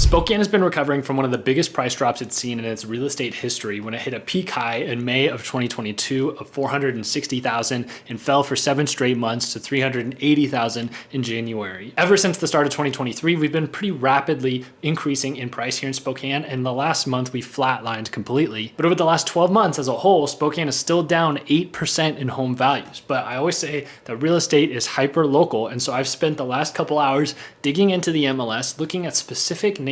Spokane has been recovering from one of the biggest price drops it's seen in its real estate history when it hit a peak high in May of 2022 of 460,000 and fell for 7 straight months to 380,000 in January. Ever since the start of 2023, we've been pretty rapidly increasing in price here in Spokane, and the last month we flatlined completely. But over the last 12 months as a whole, Spokane is still down 8% in home values. But I always say that real estate is hyper local, and so I've spent the last couple hours digging into the MLS, looking at specific neighborhoods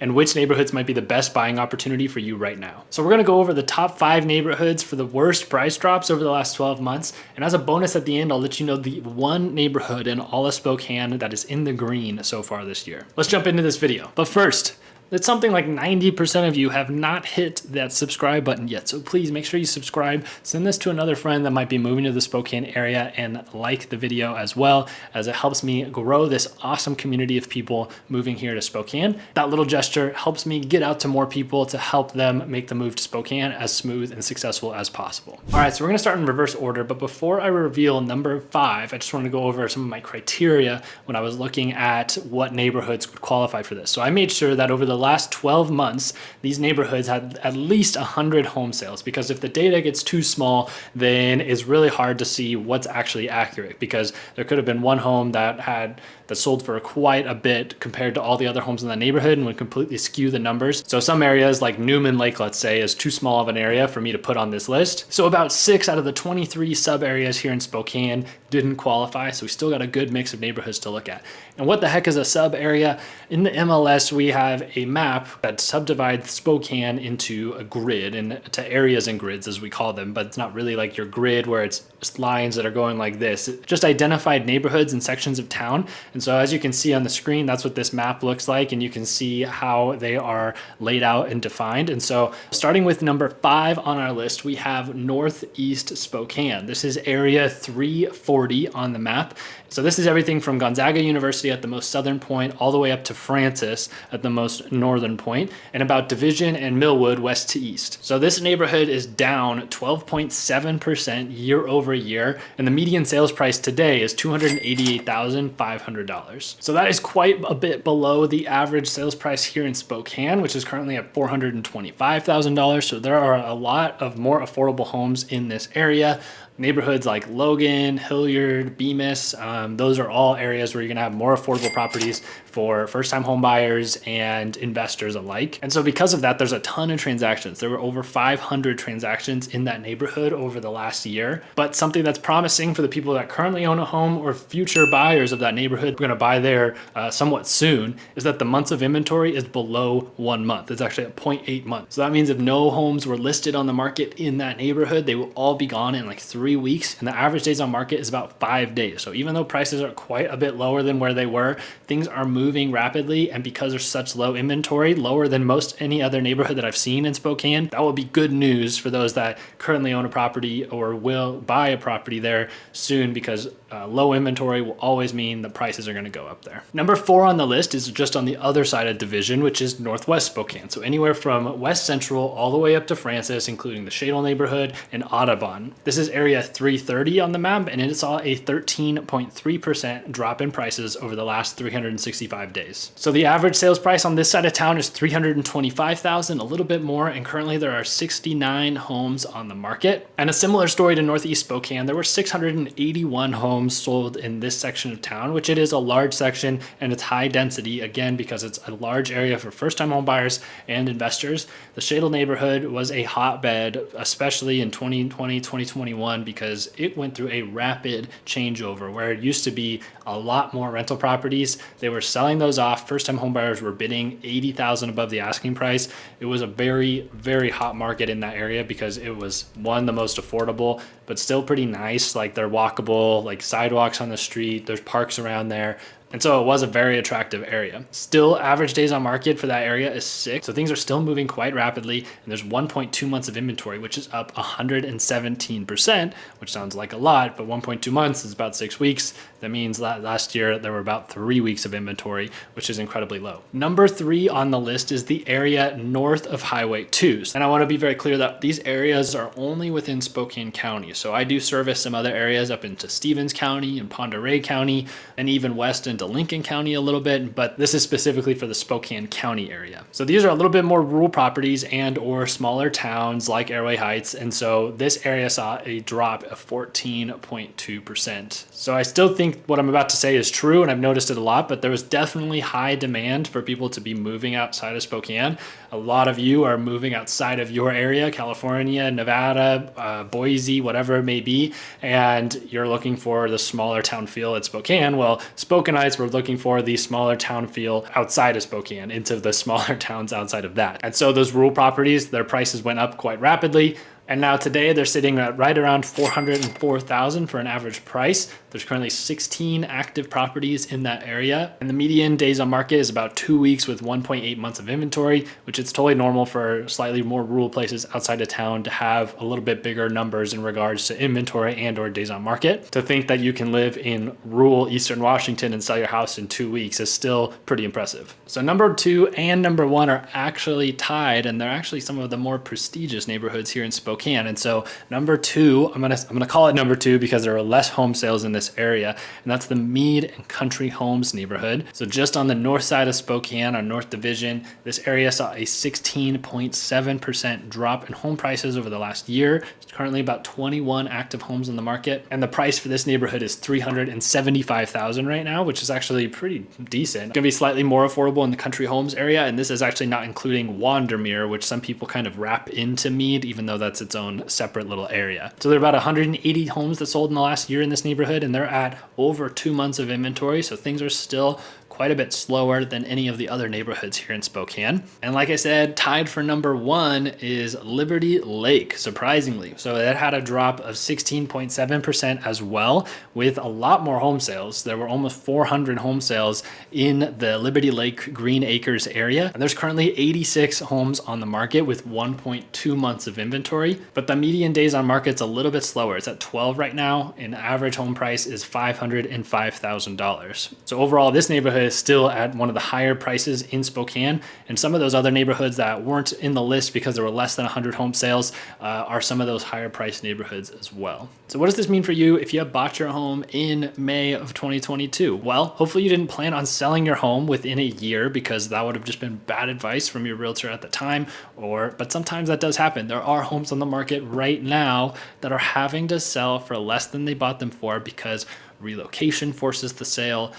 and which neighborhoods might be the best buying opportunity for you right now. So we're gonna go over the top 5 neighborhoods for the worst price drops over the last 12 months. And as a bonus at the end, I'll let you know the one neighborhood in all of Spokane that is in the green so far this year. Let's jump into this video. But first, it's something like 90% of you have not hit that subscribe button yet. So please make sure you subscribe, send this to another friend that might be moving to the Spokane area, and like the video as well, as it helps me grow this awesome community of people moving here to Spokane. That little gesture helps me get out to more people to help them make the move to Spokane as smooth and successful as possible. All right, so we're gonna start in reverse order, but before I reveal number 5, I just wanna go over some of my criteria when I was looking at what neighborhoods would qualify for this. So I made sure that over the last 12 months, these neighborhoods had at least 100 home sales, because if the data gets too small, then it's really hard to see what's actually accurate, because there could have been one home that sold for quite a bit compared to all the other homes in that neighborhood and would completely skew the numbers. So some areas like Newman Lake, let's say, is too small of an area for me to put on this list. So about 6 out of the 23 sub areas here in Spokane didn't qualify. So we still got a good mix of neighborhoods to look at. And what the heck is a sub area? In the MLS, we have a map that subdivides Spokane into a grid, and to areas and grids as we call them, but it's not really like your grid where it's lines that are going like this. It just identified neighborhoods and sections of town. And so as you can see on the screen, that's what this map looks like, and you can see how they are laid out and defined. And so starting with number 5 on our list, we have Northeast Spokane. This is area 340 on the map. So this is everything from Gonzaga University at the most southern point all the way up to Francis at the most northern point, and about Division and Millwood west to east. So this neighborhood is down 12.7% year over year, and the median sales price today is $288,500. So that is quite a bit below the average sales price here in Spokane, which is currently at $425,000. So there are a lot of more affordable homes in this area. Neighborhoods like Logan, Hilliard, Bemis, those are all areas where you're gonna have more affordable properties for first-time home buyers and investors alike. And so because of that, there's a ton of transactions. There were over 500 transactions in that neighborhood over the last year. But something that's promising for the people that currently own a home or future buyers of that neighborhood who are gonna buy there somewhat soon, is that the months of inventory is below 1 month. It's actually at 0.8 months. So that means if no homes were listed on the market in that neighborhood, they will all be gone in like 3 weeks, and the average days on market is about 5 days. So even though prices are quite a bit lower than where they were, things are moving rapidly, and because there's such low inventory, lower than most any other neighborhood that I've seen in Spokane, that will be good news for those that currently own a property or will buy a property there soon, because low inventory will always mean the prices are going to go up there. Number 4 on the list is just on the other side of Division, which is Northwest Spokane. So anywhere from West Central all the way up to Francis, including the Shadle neighborhood and Audubon. This is area 330 on the map, and it saw a 13.3% drop in prices over the last 365 days. So the average sales price on this side of town is $325,000, a little bit more, and currently there are 69 homes on the market. And a similar story to Northeast Spokane, there were 681 homes sold in this section of town, which it is a large section and it's high density, again, because it's a large area for first-time home buyers and investors. The Shadle neighborhood was a hotbed, especially in 2020, 2021, because it went through a rapid changeover where it used to be a lot more rental properties. They were selling those off. First-time home buyers were bidding $80,000 above the asking price. It was a very, very hot market in that area because it was, one, the most affordable, but still pretty nice. Like, they're walkable, like sidewalks on the street, there's parks around there. And so it was a very attractive area. Still, average days on market for that area is 6. So things are still moving quite rapidly. And there's 1.2 months of inventory, which is up 117%, which sounds like a lot, but 1.2 months is about 6 weeks. That means that last year there were about 3 weeks of inventory, which is incredibly low. Number 3 on the list is the area north of Highway 2. And I want to be very clear that these areas are only within Spokane County. So I do service some other areas up into Stevens County and Pend Oreille County, and even west into into Lincoln County a little bit, but this is specifically for the Spokane County area. So these are a little bit more rural properties and or smaller towns like Airway Heights. And so this area saw a drop of 14.2%. So I still think what I'm about to say is true, and I've noticed it a lot, but there was definitely high demand for people to be moving outside of Spokane. A lot of you are moving outside of your area, California, Nevada, Boise, whatever it may be, and you're looking for the smaller town feel at Spokane. Well, Spokaneites were looking for the smaller town feel outside of Spokane, into the smaller towns outside of that. And so those rural properties, their prices went up quite rapidly. And now today they're sitting at right around $404,000 for an average price. There's currently 16 active properties in that area. And the median days on market is about 2 weeks with 1.8 months of inventory, which is totally normal for slightly more rural places outside of town to have a little bit bigger numbers in regards to inventory and or days on market. To think that you can live in rural Eastern Washington and sell your house in 2 weeks is still pretty impressive. So number 2 and number 1 are actually tied, and they're actually some of the more prestigious neighborhoods here in Spokane. And so number 2, I'm gonna call it number 2 because there are less home sales in this area, and that's the Mead and Country Homes neighborhood. So just on the north side of Spokane, our North Division, this area saw a 16.7% drop in home prices over the last year. It's currently about 21 active homes on the market, and the price for this neighborhood is $375,000 right now, which is actually pretty decent. It's gonna be slightly more affordable in the Country Homes area, and this is actually not including Wandermere, which some people kind of wrap into Mead, even though that's its own separate little area. So there are about 180 homes that sold in the last year in this neighborhood, and they're at over 2 months of inventory. So things are still quite a bit slower than any of the other neighborhoods here in Spokane. And like I said, tied for number 1 is Liberty Lake, surprisingly. So it had a drop of 16.7% as well, with a lot more home sales. There were almost 400 home sales in the Liberty Lake Green Acres area. And there's currently 86 homes on the market with 1.2 months of inventory. But the median days on market's a little bit slower. It's at 12 right now, and the average home price is $505,000. So overall, this neighborhood is still at one of the higher prices in Spokane, and some of those other neighborhoods that weren't in the list because there were less than 100 home sales are some of those higher price neighborhoods as well. So what does this mean for you if you have bought your home in May of 2022? Well, hopefully you didn't plan on selling your home within a year, because that would have just been bad advice from your realtor at the time, but sometimes that does happen. There are homes on the market right now that are having to sell for less than they bought them for because relocation forces the sale,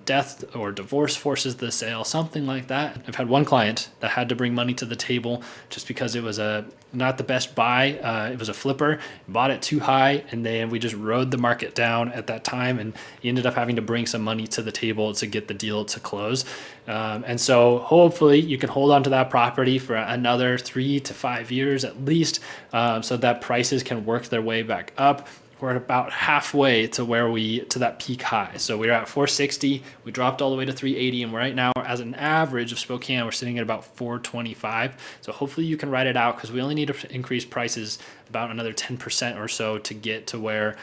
death or divorce forces the sale, something like that. I've had one client that had to bring money to the table just because it was not the best buy. It was a flipper, bought it too high, and then we just rode the market down at that time, and he ended up having to bring some money to the table to get the deal to close. And so hopefully you can hold on to that property for another 3 to 5 years at least, so that prices can work their way back up. We're at about halfway to that peak high. So we were at 460, we dropped all the way to 380, and right now, as an average of Spokane, we're sitting at about 425. So hopefully you can ride it out, because we only need to increase prices about another 10% or so to get to where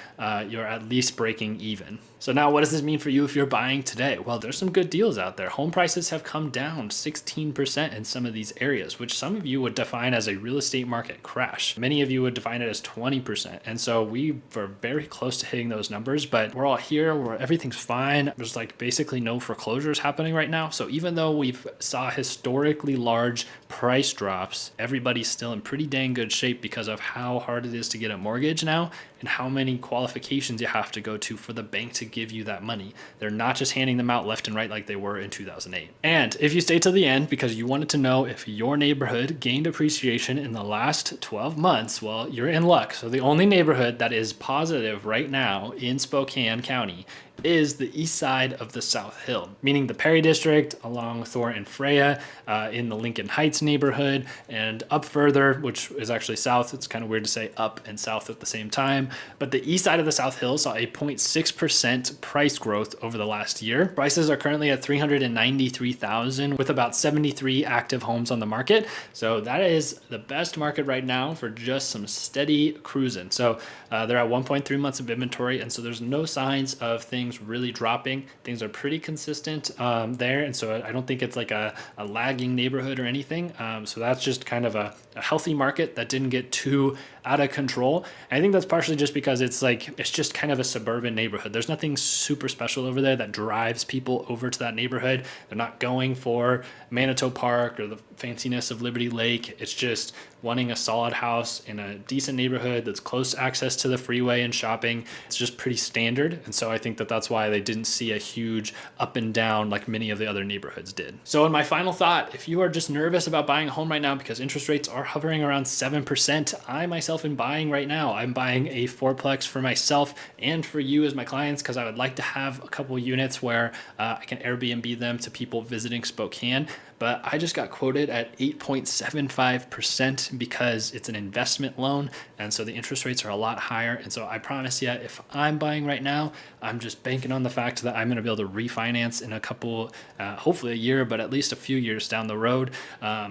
you're at least breaking even. So now what does this mean for you if you're buying today? Well, there's some good deals out there. Home prices have come down 16% in some of these areas, which some of you would define as a real estate market crash. Many of you would define it as 20%. And so we were very close to hitting those numbers, but we're all here where everything's fine. There's like basically no foreclosures happening right now. So even though we've saw historically large price drops, everybody's still in pretty dang good shape because of how hard it is to get a mortgage now and how many qualifications you have to go to for the bank to give you that money. They're not just handing them out left and right like they were in 2008. And if you stay till the end because you wanted to know if your neighborhood gained appreciation in the last 12 months, well, you're in luck. So the only neighborhood that is positive right now in Spokane County is the east side of the South Hill, meaning the Perry District along Thor and Freya, in the Lincoln Heights neighborhood, and up further, which is actually south. It's kind of weird to say up and south at the same time, but the east side of the South Hill saw a 0.6% price growth over the last year. Prices are currently at $393,000 with about 73 active homes on the market. So that is the best market right now for just some steady cruising. So they're at 1.3 months of inventory, and so there's no signs of things things really dropping. Things are pretty consistent there. And so I don't think it's like a lagging neighborhood or anything. So that's just kind of a healthy market that didn't get too out of control. And I think that's partially just because it's just kind of a suburban neighborhood. There's nothing super special over there that drives people over to that neighborhood. They're not going for Manitou Park or the fanciness of Liberty Lake. It's just wanting a solid house in a decent neighborhood that's close access to the freeway and shopping. It's just pretty standard. And so I think that that's why they didn't see a huge up and down like many of the other neighborhoods did. So in my final thought, if you are just nervous about buying a home right now because interest rates are hovering around 7%, I myself am buying right now. I'm buying a fourplex for myself and for you as my clients because I would like to have a couple units where I can Airbnb them to people visiting Spokane. But I just got quoted at 8.75% because it's an investment loan. And so the interest rates are a lot higher. And so I promise you, if I'm buying right now, I'm just banking on the fact that I'm going to be able to refinance in a couple, hopefully a year, but at least a few years down the road,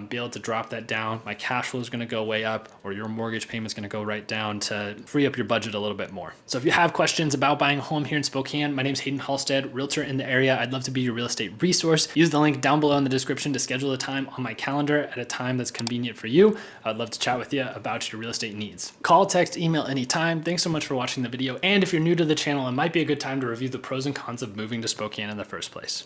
be able to drop that down. My cash flow is going to go way up, or your mortgage payment is going to go right down to free up your budget a little bit more. So if you have questions about buying a home here in Spokane, my name is Haydn Halsted, realtor in the area. I'd love to be your real estate resource. Use the link down below in the description to schedule a time on my calendar at a time that's convenient for you. I'd love to chat with you about your real estate needs. Call, text, email anytime. Thanks so much for watching the video. And if you're new to the channel, it might be a good time to review the pros and cons of moving to Spokane in the first place.